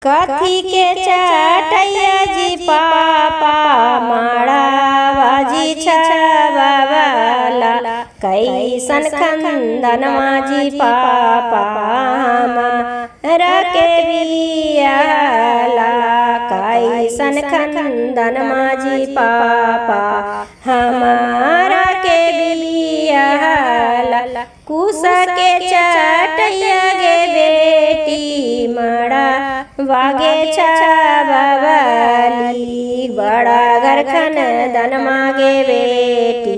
कथी के चटैया जी पापा माड़ा बाजी छवाला कैसन खंदनमा जी पापा हमरा के बियाला कैसन खंदनमा जी पापा हमारा के बियाला कुश के चटैया गे बेटी माड़ा वागे छावाली बड़ा घर खन दन मागे बेटी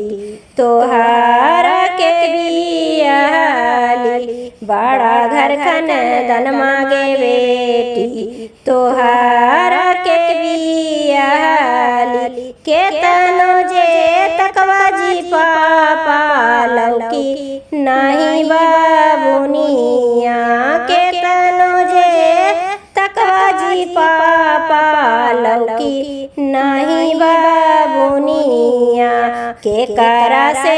तोहारा के बियाली बड़ा घर खन दन मागे बेटी तोहारा के बियाली के तनो जे तकवा जी पापा लौकी नहीं बाबुनिया के तनो जे तकवा जी पापा लौकी नहीं बाबुनिया के करा से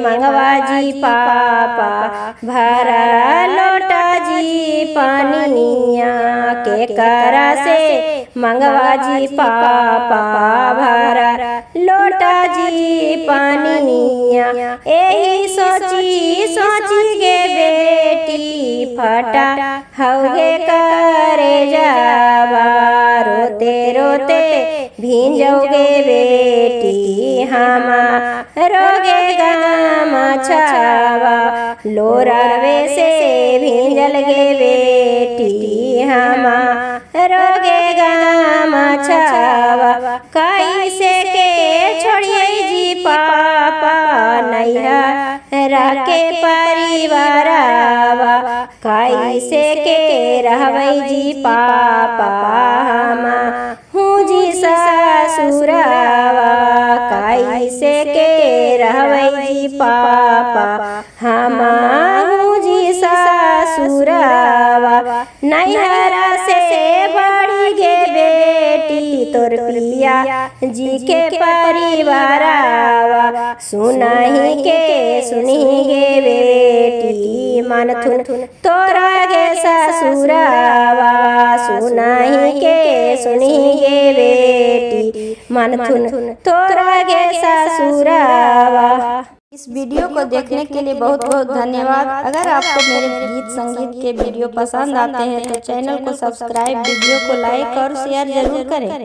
मंगवा जी पापा भरा लोटा जी पानिया के करा से मंगवा जी पापा भरा लोटा जी पानिया यही सोची सोची गे बेटी फटा हौगे करे जावा रोते रोते भींजोगे बेटी हमारोगे गामा छावा लोरावे से भींजल गे बेटी हमारोगे गामा छावा कैसे के छोड़िए जी पापा नैहरा के परिवारवा कैसे के रहबै जी पापा हूँ जी ससुरवा कैसे के रहबै जी पापा हूँ जी ससुरवा नैहरा से बड़ी गे बेटी तोर पिया जी के परिवारवा सुनही के सुनी गे बेटी मन थुन तोरा गे ससुरवा सुनही के सुनी गे बेटी मन थुन तोरा गे ससुरवा। इस वीडियो को देखने के लिए बहुत बहुत धन्यवाद। अगर आपको मेरे गीत संगीत के वीडियो पसंद आते हैं तो चैनल को सब्सक्राइब, वीडियो को लाइक और शेयर जरूर करें।